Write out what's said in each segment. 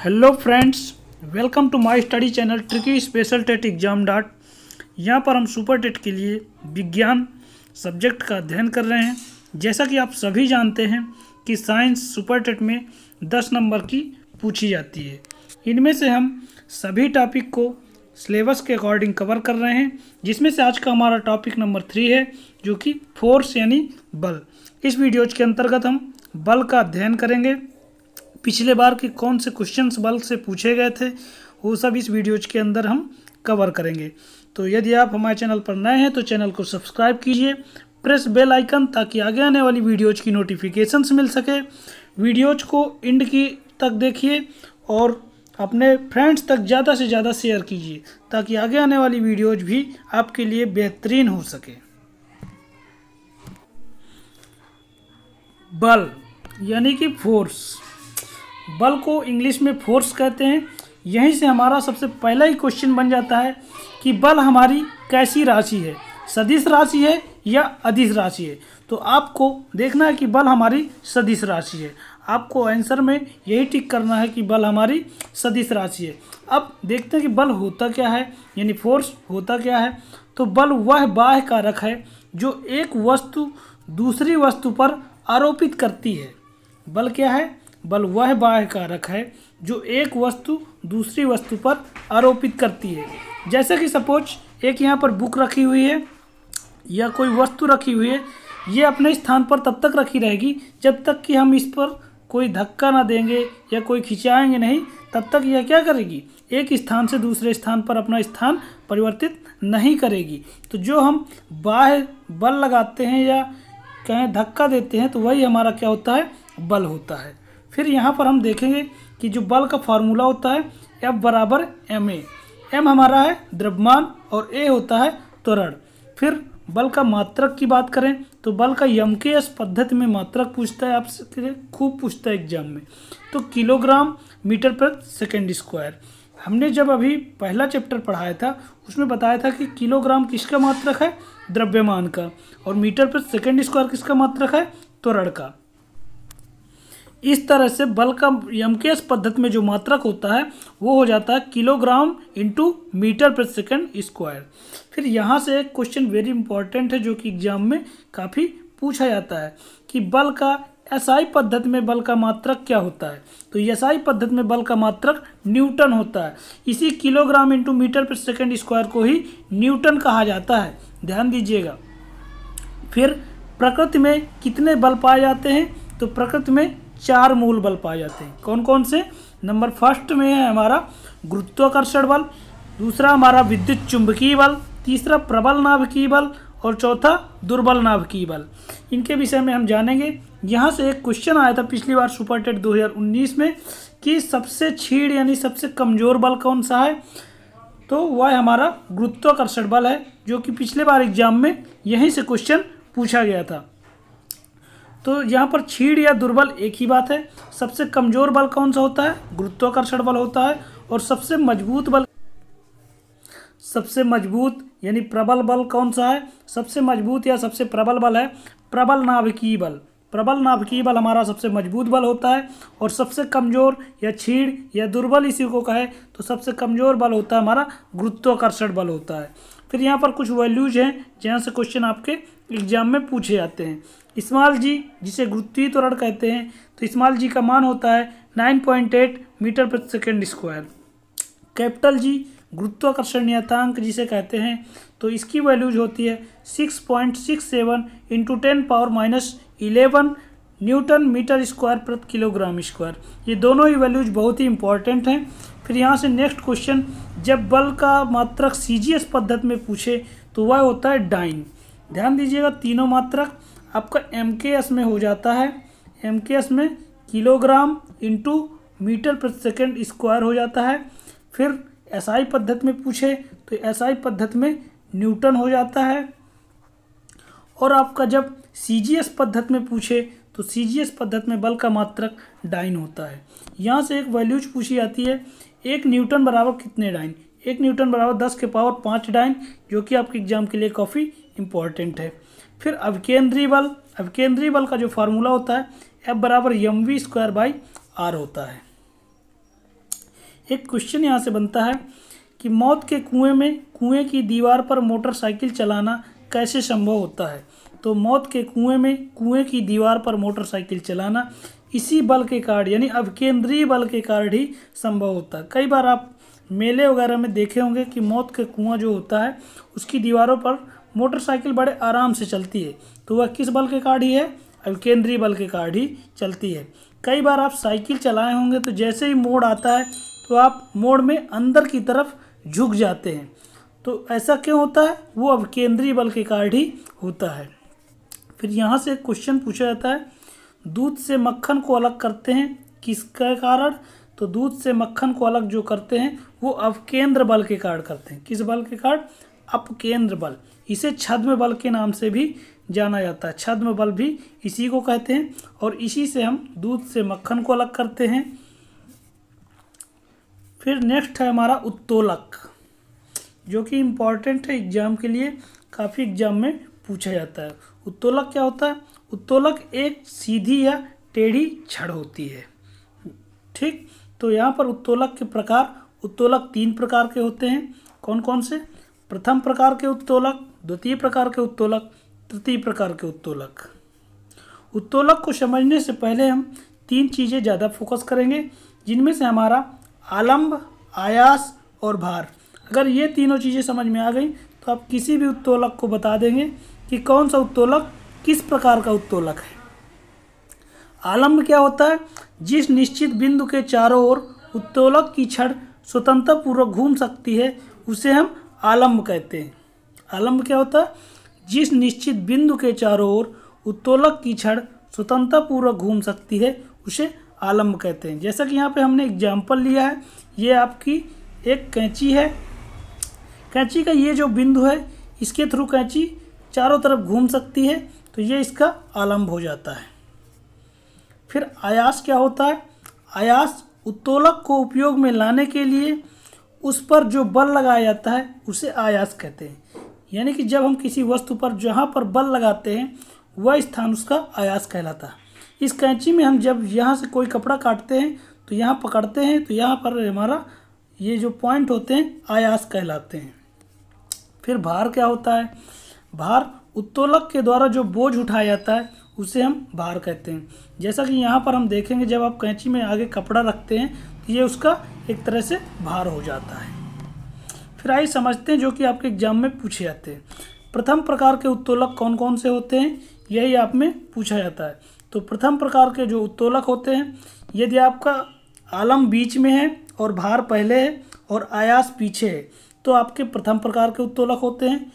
Hello friends, welcome to my study channel tricky special TET exam dot. यहाँ पर हम super TET के लिए विज्ञान सब्जेक्ट का अध्ययन कर रहे हैं। जैसा कि आप सभी जानते हैं कि साइंस सुपर टेट में 10 नंबर की पूछी जाती है। इनमें से हम सभी टॉपिक को सिलेबस के अकॉर्डिंग कवर कर रहे हैं, जिसमें से आज का हमारा टॉपिक नंबर 3 है, जो कि फोर्स यानी बल। इस वीडियो के अंतर्गत हम बल का अध्ययन करेंगे। पिछले बार के कौन से क्वेश्चंस बल से पूछे गए थे वो सब इस वीडियोज के अंदर हम कवर करेंगे। तो यदि आप हमारे चैनल पर नए हैं तो चैनल को सब्सक्राइब कीजिए, प्रेस बेल आइकन, ताकि आगे आने वाली वीडियोज की नोटिफिकेशंस मिल सके। वीडियोज को एंड की तक देखिए और अपने फ्रेंड्स तक ज़्यादा से ज़्यादा शेयर कीजिए, ताकि आगे आने वाली वीडियोज भी आपके लिए बेहतरीन हो सके। बल यानी कि फोर्स, बल को इंग्लिश में फोर्स कहते हैं। यहीं से हमारा सबसे पहला ही क्वेश्चन बन जाता है कि बल हमारी कैसी राशि है, सदिश राशि है या अदिश राशि है। तो आपको देखना है कि बल हमारी सदिश राशि है। आपको आंसर में यही टिक करना है कि बल हमारी सदिश राशि है। अब देखते हैं कि बल होता क्या है, यानी फोर्स होता क्या है। तो बल वह बाह्य कारक है जो एक वस्तु दूसरी वस्तु पर आरोपित करती है। बल क्या है? बल वह बाह्य कारक है जो एक वस्तु दूसरी वस्तु पर आरोपित करती है। जैसे कि सपोज एक यहाँ पर बुक रखी हुई है या कोई वस्तु रखी हुई है, ये अपने स्थान पर तब तक रखी रहेगी जब तक कि हम इस पर कोई धक्का ना देंगे या कोई खिंचाएंगे नहीं, तब तक यह क्या करेगी, एक स्थान से दूसरे स्थान पर अपना स्थान परिवर्तित नहीं करेगी। तो जो हम बाह्य बल लगाते हैं या कहें धक्का देते हैं, तो वही हमारा क्या होता है, बल होता है। फिर यहाँ पर हम देखेंगे कि जो बल का फार्मूला होता है F बराबर ma। m हमारा है द्रव्यमान और a होता है त्वरण। फिर बल का मात्रक की बात करें तो बल का यमकेएस पद्धति में मात्रक पूछता है, आपसे खूब पूछता है एग्जाम में। तो किलोग्राम मीटर पर सेकेंड स्क्वायर। हमने जब अभी पहला चैप्टर पढ़ाया था उसमें बताया था कि किलोग्राम किसका मात्रक है, द्रव्यमान का, और मीटर पर सेकेंड स्क्वायर किसका मात्रक है, त्वरण का। इस तरह से बल का यमकेएस पद्धति में जो मात्रक होता है वो हो जाता है किलोग्राम इंटू मीटर पर सेकेंड स्क्वायर। फिर यहाँ से एक क्वेश्चन वेरी इंपॉर्टेंट है जो कि एग्जाम में काफ़ी पूछा जाता है कि बल का एसआई पद्धति में बल का मात्रक क्या होता है। तो एसआई पद्धति में बल का मात्रक न्यूटन होता है। इसी किलोग्राम इंटू मीटर पर सेकेंड स्क्वायर को ही न्यूटन कहा जाता है, ध्यान दीजिएगा। फिर प्रकृति में कितने बल पाए जाते हैं? तो प्रकृति में 4 मूल बल पाए जाते हैं। कौन कौन से? नंबर फर्स्ट में है हमारा गुरुत्वाकर्षण बल, दूसरा हमारा विद्युत चुंबकीय बल, तीसरा प्रबल नाभिकीय बल और चौथा दुर्बल नाभिकीय बल। इनके विषय में हम जानेंगे। यहाँ से एक क्वेश्चन आया था पिछली बार सुपर टेट 2019 में कि सबसे क्षीण यानी सबसे कमज़ोर बल कौन सा है। तो वह हमारा गुरुत्वाकर्षण बल है, जो कि पिछले बार एग्जाम में यहीं से क्वेश्चन पूछा गया था। तो यहाँ पर क्षीण या दुर्बल एक ही बात है। सबसे कमज़ोर बल कौन सा होता है? गुरुत्वाकर्षण बल होता है। और सबसे मजबूत यानी प्रबल बल कौन सा है? सबसे मजबूत या सबसे प्रबल बल है प्रबल नाभिकीय बल। प्रबल नाभिकीय बल हमारा सबसे मजबूत बल होता है। और सबसे कमज़ोर या क्षीण या दुर्बल इसी को कहे तो सबसे कमज़ोर बल होता है हमारा गुरुत्वाकर्षण बल होता है। फिर यहाँ पर कुछ वैल्यूज हैं जहाँ से क्वेश्चन आपके एग्जाम में पूछे जाते हैं। स्मॉल जी, जिसे गुरुत्वीय त्वरण कहते हैं, तो स्मॉल जी का मान होता है 9.8 मीटर प्रति सेकेंड स्क्वायर। कैपिटल जी गुरुत्वाकर्षण नियतांक जिसे कहते हैं, तो इसकी वैल्यूज होती है 6.67 इंटू 10⁻⁻11 न्यूटन मीटर स्क्वायर प्रति किलोग्राम स्क्वायर। ये दोनों ही वैल्यूज बहुत ही इंपॉर्टेंट हैं। फिर यहाँ से नेक्स्ट क्वेश्चन, जब बल का मात्रक सीजीएस पद्धति में पूछे तो वह होता है डाइन। ध्यान दीजिएगा, तीनों मात्रक आपका एमकेएस में हो जाता है। एमकेएस में किलोग्राम इंटू मीटर प्रति सेकेंड स्क्वायर हो जाता है। फिर एसआई पद्धति में पूछे तो एसआई पद्धति में न्यूटन हो जाता है। और आपका जब सीजीएस पद्धति में पूछे तो सीजीएस पद्धति में बल का मात्रक डाइन होता है। यहाँ से एक वैल्यूज पूछी जाती है, 1 न्यूटन बराबर कितने डाइन? 1 न्यूटन बराबर 10⁻5 डाइन, जो कि आपके एग्जाम के लिए काफ़ी इंपॉर्टेंट है। फिर अभिकेंद्रीय बल का जो फार्मूला होता है F बराबर mv² बाई r होता है। एक क्वेश्चन यहाँ से बनता है कि मौत के कुएं में कुएं की दीवार पर मोटरसाइकिल चलाना कैसे संभव होता है। तो मौत के कुएं में कुएं की दीवार पर मोटरसाइकिल चलाना इसी बल के कारण यानी अभिकेंद्रीय बल के कारण ही संभव होता है। कई बार आप मेले वगैरह में देखे होंगे कि मौत के कुआं जो होता है उसकी दीवारों पर मोटरसाइकिल बड़े आराम से चलती है, तो वह किस बल के कारण ही है, अभिकेंद्रीय बल के कारण ही चलती है। कई बार आप साइकिल चलाए होंगे तो जैसे ही मोड़ आता है तो आप मोड़ में अंदर की तरफ झुक जाते हैं, तो ऐसा क्यों होता है, वो अभिकेंद्रीय बल के कारण ही होता है। फिर यहाँ से एक क्वेश्चन पूछा जाता है, दूध से मक्खन को अलग करते हैं किसके कारण। तो दूध से मक्खन को अलग जो करते हैं वो अपकेंद्र बल के कारण करते हैं। किस बल के कारण, अपकेंद्र बल। इसे छद्म बल के नाम से भी जाना जाता है, छद्म बल भी इसी को कहते हैं, और इसी से हम दूध से मक्खन को अलग करते हैं। फिर नेक्स्ट है हमारा उत्तोलक, जो कि इम्पॉर्टेंट है एग्जाम के लिए, काफ़ी एग्जाम में पूछा जाता है। उत्तोलक क्या होता है, उत्तोलक एक सीधी या टेढ़ी छड़ होती है। ठीक, तो यहाँ पर उत्तोलक के प्रकार, उत्तोलक 3 प्रकार के होते हैं। कौन कौन से, प्रथम प्रकार के उत्तोलक, द्वितीय प्रकार के उत्तोलक, तृतीय प्रकार के उत्तोलक। उत्तोलक को समझने से पहले हम 3 चीज़ें ज़्यादा फोकस करेंगे, जिनमें से हमारा आलम्ब, आयास और भार। अगर ये तीनों चीज़ें समझ में आ गई तो आप किसी भी उत्तोलक को बता देंगे कि कौन सा उत्तोलक किस प्रकार का उत्तोलक है। आलम्ब क्या होता है, जिस निश्चित बिंदु के चारों ओर उत्तोलक की छड़ स्वतंत्रता पूर्वक घूम सकती है उसे हम आलम्ब कहते हैं। आलम्ब क्या होता है, जिस निश्चित बिंदु के चारों ओर उत्तोलक की छड़ स्वतंत्रता पूर्वक घूम सकती है उसे आलम्ब कहते हैं। जैसा कि यहाँ पे हमने एग्जाम्पल लिया है, ये आपकी एक कैंची है, कैंची का ये जो बिंदु है इसके थ्रू कैंची चारों तरफ घूम सकती है, तो ये इसका आलम्ब हो जाता है। फिर आयास क्या होता है, आयास उत्तोलक को उपयोग में लाने के लिए उस पर जो बल लगाया जाता है उसे आयास कहते हैं। यानी कि जब हम किसी वस्तु पर जहाँ पर बल लगाते हैं वह स्थान उसका आयास कहलाता है। इस कैंची में हम जब यहाँ से कोई कपड़ा काटते हैं तो यहाँ पकड़ते हैं, तो यहाँ पर हमारा ये जो पॉइंट होते हैं आयास कहलाते हैं। फिर भार क्या होता है, भार उत्तोलक के द्वारा जो बोझ उठाया जाता है उसे हम भार कहते हैं। जैसा कि यहाँ पर हम देखेंगे, जब आप कैंची में आगे कपड़ा रखते हैं तो ये उसका एक तरह से भार हो जाता है। फिर आइए समझते हैं जो कि आपके एग्जाम में पूछे जाते हैं। प्रथम प्रकार के उत्तोलक कौन कौन से होते हैं, यही आप में पूछा जाता है। तो प्रथम प्रकार के जो उत्तोलक होते हैं, यदि आपका आलम्ब बीच में है और भार पहले है और आयास पीछे है तो आपके प्रथम प्रकार के उत्तोलक होते हैं।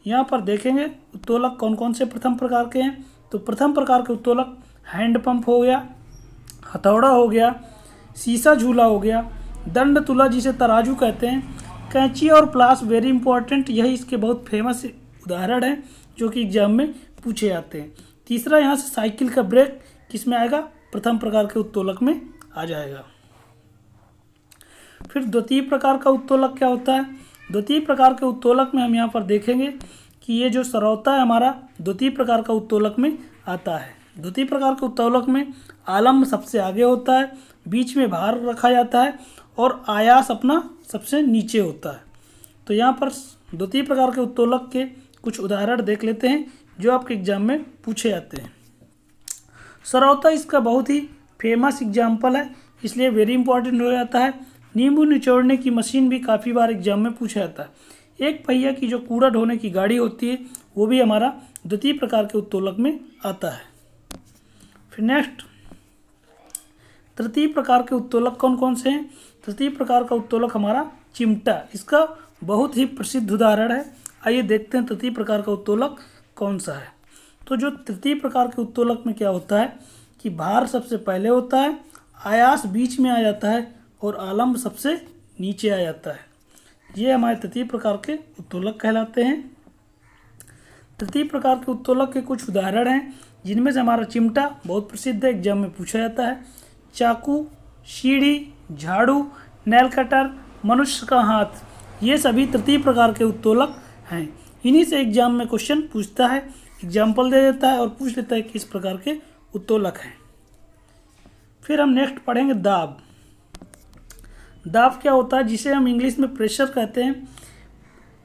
यहाँ पर देखेंगे उत्तोलक कौन कौन से प्रथम प्रकार के हैं। तो प्रथम प्रकार के उत्तोलक हैंडपंप हो गया, हथौड़ा हो गया, शीशा झूला हो गया, दंड तुला जिसे तराजू कहते हैं, कैंची और प्लास वेरी इंपॉर्टेंट, यही इसके बहुत फेमस उदाहरण हैं जो कि एग्जाम में पूछे जाते हैं। तीसरा यहाँ से साइकिल का ब्रेक किस में आएगा, प्रथम प्रकार के उत्तोलक में आ जाएगा। फिर द्वितीय प्रकार का उत्तोलक क्या होता है, द्वितीय प्रकार के उत्तोलक में हम यहाँ पर देखेंगे कि ये जो सरौता है हमारा द्वितीय प्रकार का उत्तोलक में आता है। द्वितीय प्रकार के उत्तोलक में आलम्ब सबसे आगे होता है, बीच में भार रखा जाता है और आयास अपना सबसे नीचे होता है। तो यहाँ पर द्वितीय प्रकार के उत्तोलक के कुछ उदाहरण देख लेते हैं जो आपके एग्जाम में पूछे जाते हैं। सरौता इसका बहुत ही फेमस एग्जाम्पल है, इसलिए वेरी इंपॉर्टेंट हो जाता है। नींबू निचोड़ने की मशीन भी काफ़ी बार एग्जाम में पूछा जाता है। एक पहिया की जो कूड़ा ढोने की गाड़ी होती है वो भी हमारा द्वितीय प्रकार के उत्तोलक में आता है। फिर नेक्स्ट तृतीय प्रकार के उत्तोलक कौन कौन से हैं। तृतीय प्रकार का उत्तोलक हमारा चिमटा, इसका बहुत ही प्रसिद्ध उदाहरण है। आइए देखते हैं तृतीय प्रकार का उत्तोलक कौन सा है। तो जो तृतीय प्रकार के उत्तोलक में क्या होता है कि भार सबसे पहले होता है, आयास बीच में आ जाता है और आलम्ब सबसे नीचे आ जाता है। ये हमारे तृतीय प्रकार के उत्तोलक कहलाते हैं। तृतीय प्रकार के उत्तोलक के कुछ उदाहरण हैं जिनमें से हमारा चिमटा बहुत प्रसिद्ध है, एग्जाम में पूछा जाता है। चाकू, सीढ़ी, झाड़ू, नेल कटर, मनुष्य का हाथ, ये सभी तृतीय प्रकार के उत्तोलक हैं। इन्हीं से एग्जाम में क्वेश्चन पूछता है, एग्जाम्पल दे देता है और पूछ लेता है किस प्रकार के उत्तोलक हैं। फिर हम नेक्स्ट पढ़ेंगे दाब। दाब क्या होता है, जिसे हम इंग्लिश में प्रेशर कहते हैं।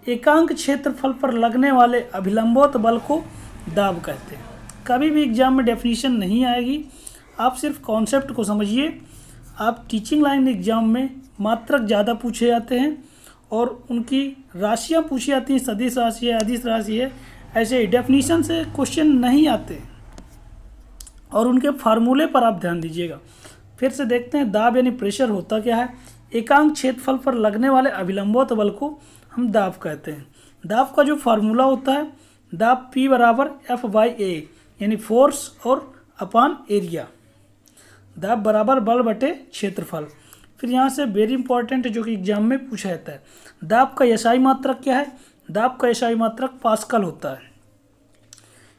एकांक क्षेत्रफल पर लगने वाले अभिलंबोत बल को दाब कहते हैं। कभी भी एग्जाम में डेफिनेशन नहीं आएगी, आप सिर्फ कॉन्सेप्ट को समझिए। आप टीचिंग लाइन एग्जाम में मात्रक ज़्यादा पूछे जाते हैं और उनकी राशियाँ पूछी जाती हैं, सदिश राशि है, अदिश राशि है, ऐसे ही डेफिनेशन से क्वेश्चन नहीं आते। और उनके फार्मूले पर आप ध्यान दीजिएगा। फिर से देखते हैं, दाब यानी प्रेशर होता क्या है। एकांक क्षेत्रफल पर लगने वाले अभिलंबोत बल को हम दाब कहते हैं। दाब का जो फार्मूला होता है, दाब P बराबर F/A यानी फोर्स और अपान एरिया। दाब बराबर बल बटे क्षेत्रफल। फिर यहाँ से वेरी इंपॉर्टेंट है जो कि एग्जाम में पूछा जाता है, दाब का एसआई मात्रक क्या है। दाब का एसआई मात्रक पास्कल होता है,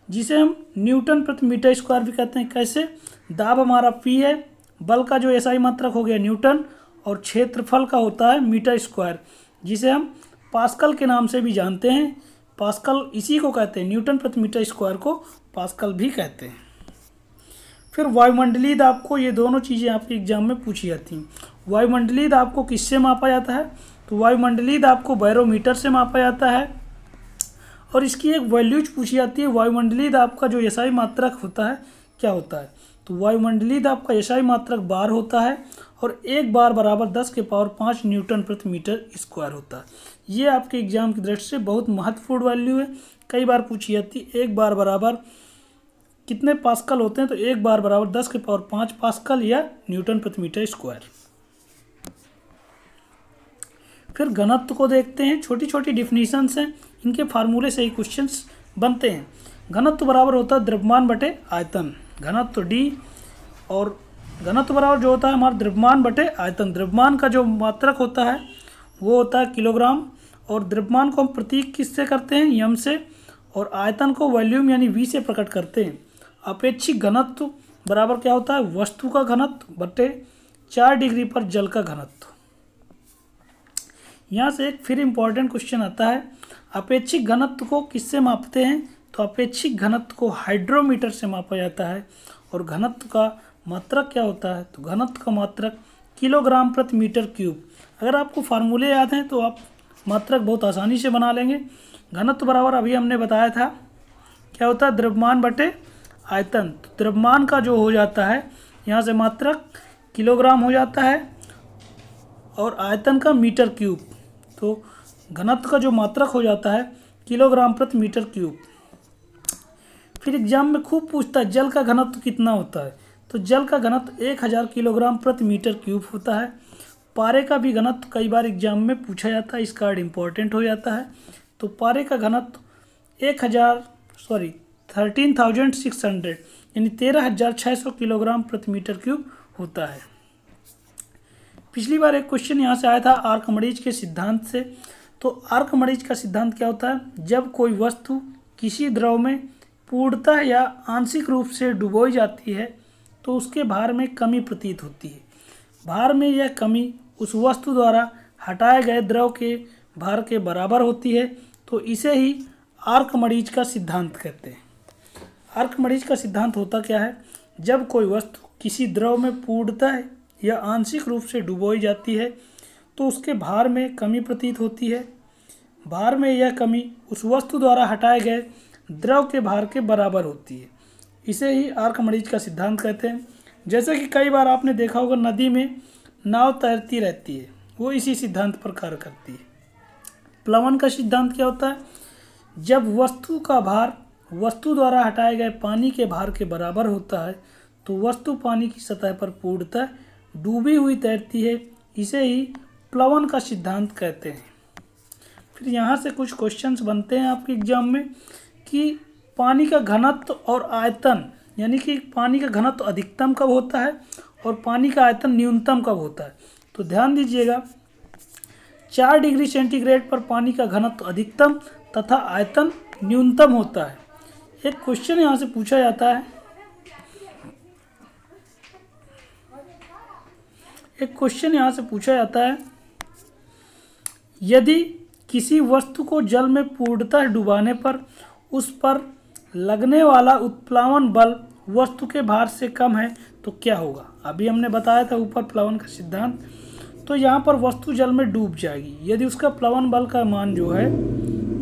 जिसे हम न्यूटन प्रति मीटर स्क्वायर भी कहते हैं। कैसे, दाब हमारा P है, बल का जो एसआई मात्रक हो गया न्यूटन, और क्षेत्रफल का होता है मीटर स्क्वायर, जिसे हम पास्कल के नाम से भी जानते हैं। पास्कल इसी को कहते हैं, न्यूटन प्रति मीटर स्क्वायर को पास्कल भी कहते हैं। फिर वायुमंडलीय दाब को, ये दोनों चीज़ें आपके एग्जाम में पूछी जाती हैं। वायुमंडलीय दाब को किससे मापा जाता है, तो वायुमंडलीय दाब को बैरोमीटर से मापा जाता है। और इसकी एक वैल्यूज पूछी जाती है, वायुमंडलीय दाब का जो एसआई मात्रक होता है क्या होता है, तो वायुमंडलीय दाब का एसआई मात्रक बार होता है और एक बार बराबर 10⁵ न्यूटन प्रति मीटर स्क्वायर होता है। ये आपके एग्जाम की दृष्टि से बहुत महत्वपूर्ण वैल्यू है, कई बार पूछी जाती है। एक बार बराबर कितने पास्कल होते हैं, तो एक बार बराबर 10⁵ पास्कल या न्यूटन प्रति मीटर स्क्वायर। फिर घनत्व को देखते हैं, छोटी छोटी डिफिनीशंस हैं, इनके फार्मूले से ही क्वेश्चंस बनते हैं। घनत्व बराबर होता है द्रव्यमान बटे आयतन, घनत्व D, और घनत्व बराबर जो होता है हमारा द्रव्यमान बटे आयतन। द्रव्यमान का जो मात्रक होता है वो होता है किलोग्राम, और द्रव्यमान को हम प्रतीक किससे करते हैं, यम से, और आयतन को वॉल्यूम यानी V से प्रकट करते हैं। अपेक्षिक घनत्व बराबर क्या होता है, वस्तु का घनत्व बटे 4 डिग्री पर जल का घनत्व। यहाँ से एक फिर इम्पॉर्टेंट क्वेश्चन आता है, अपेक्षिक घनत्व को किससे मापते हैं, तो अपेक्षिक घनत्व को हाइड्रोमीटर से मापा जाता है। और घनत्व का मात्रक क्या होता है, तो घनत्व का मात्रक किलोग्राम प्रति मीटर क्यूब। अगर आपको फार्मूले याद हैं तो आप मात्रक बहुत आसानी से बना लेंगे। घनत्व बराबर अभी हमने बताया था क्या होता है, द्रव्यमान बटे आयतन। तो द्रव्यमान का जो हो जाता है यहाँ से मात्रक किलोग्राम हो जाता है और आयतन का मीटर क्यूब, तो घनत्व का जो मात्रक हो जाता है किलोग्राम प्रति मीटर क्यूब। फिर एग्जाम में खूब पूछता है जल का घनत्व कितना होता है, तो जल का घनत्व 1000 किलोग्राम प्रति मीटर क्यूब होता है। पारे का भी घनत्व कई बार एग्जाम में पूछा जाता है, इस कार्ड इम्पोर्टेंट हो जाता है। तो पारे का घनत्व 13,600 यानी 13,600 किलोग्राम प्रति मीटर क्यूब होता है। पिछली बार एक क्वेश्चन यहाँ से आया था आर्कमिडीज के सिद्धांत से। तो आर्कमिडीज का सिद्धांत क्या होता है, जब कोई वस्तु किसी द्रव में पूर्णतः या आंशिक रूप से डुबोई जाती है तो उसके भार में कमी प्रतीत होती है। भार में यह कमी उस वस्तु द्वारा हटाए गए द्रव के भार के बराबर होती है, तो इसे ही आर्कमिडीज का सिद्धांत कहते हैं। आर्कमिडीज का सिद्धांत होता क्या है, जब कोई वस्तु किसी द्रव में पूर्णतः या आंशिक रूप से डुबोई जाती है तो उसके भार में कमी प्रतीत होती है। भार में यह कमी उस वस्तु द्वारा हटाए गए द्रव के भार के बराबर होती है, इसे ही आर्कमिडीज का सिद्धांत कहते हैं। जैसे कि कई बार आपने देखा होगा नदी में नाव तैरती रहती है, वो इसी सिद्धांत पर कार्य करती है। प्लवन का सिद्धांत क्या होता है, जब वस्तु का भार वस्तु द्वारा हटाए गए पानी के भार के बराबर होता है तो वस्तु पानी की सतह पर पूर्णतः डूबी हुई तैरती है, इसे ही प्लवन का सिद्धांत कहते हैं। फिर यहाँ से कुछ क्वेश्चंस बनते हैं आपके एग्जाम में कि पानी का घनत्व और आयतन, यानी कि पानी का घनत्व अधिकतम कब होता है और पानी का आयतन न्यूनतम कब होता है। तो ध्यान दीजिएगा, 4 डिग्री सेंटीग्रेड पर पानी का घनत्व अधिकतम तथा आयतन न्यूनतम होता है। एक क्वेश्चन यहाँ से पूछा जाता है, यदि किसी वस्तु को जल में पूर्णतः डुबाने पर उस पर लगने वाला उत्प्लावन बल वस्तु के भार से कम है तो क्या होगा। अभी हमने बताया था ऊपर प्लवन का सिद्धांत। तो यहाँ पर वस्तु जल में डूब जाएगी। यदि उसका प्लवन बल का मान जो है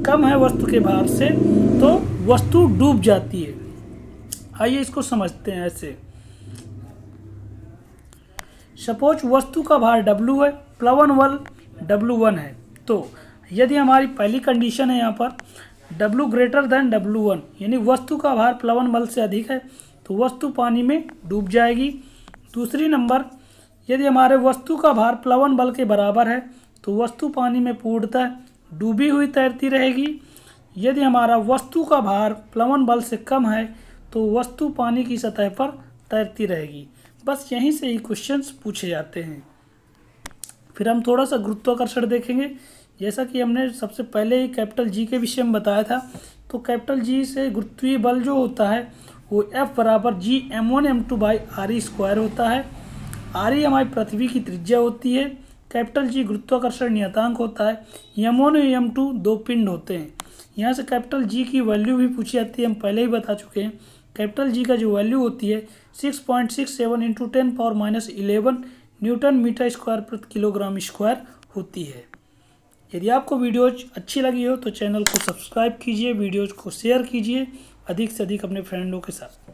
कम है वस्तु के भार से तो वस्तु डूब जाती है। आइए इसको समझते हैं ऐसे। सपोज वस्तु का भार W है, प्लवन बल W1 है। तो यदि हमारी पहली कंडीशन है यहाँ पर W ग्रेटर देन W1 यानी वस्तु का भार प्लवन बल से अधिक है तो वस्तु पानी में डूब जाएगी। दूसरी नंबर, यदि हमारे वस्तु का भार प्लवन बल के बराबर है तो वस्तु पानी में पूर्णतः डूबी हुई तैरती रहेगी। यदि हमारा वस्तु का भार प्लवन बल से कम है तो वस्तु पानी की सतह पर तैरती रहेगी। बस यहीं से ही क्वेश्चंस पूछे जाते हैं। फिर हम थोड़ा सा गुरुत्वाकर्षण देखेंगे। जैसा कि हमने सबसे पहले ही कैपिटल जी के विषय में बताया था, तो कैपिटल जी से गुरुत्वीय बल जो होता है वो F बराबर G m1m2 by RE square होता है। RE हमारी पृथ्वी की त्रिज्या होती है। कैपिटल जी गुरुत्वाकर्षण नियतांक होता है। m1 और m2 दो पिंड होते हैं। यहाँ से कैपिटल जी की वैल्यू भी पूछी जाती है, हम पहले ही बता चुके हैं। कैपिटल जी का जो वैल्यू होती है 6.67 इंटू 10⁻11 न्यूटन मीटर स्क्वायर प्रति किलोग्राम स्क्वायर होती है। यदि आपको वीडियोज अच्छी लगी हो तो चैनल को सब्सक्राइब कीजिए, वीडियोज को शेयर कीजिए अधिक से अधिक अपने फ्रेंडों के साथ।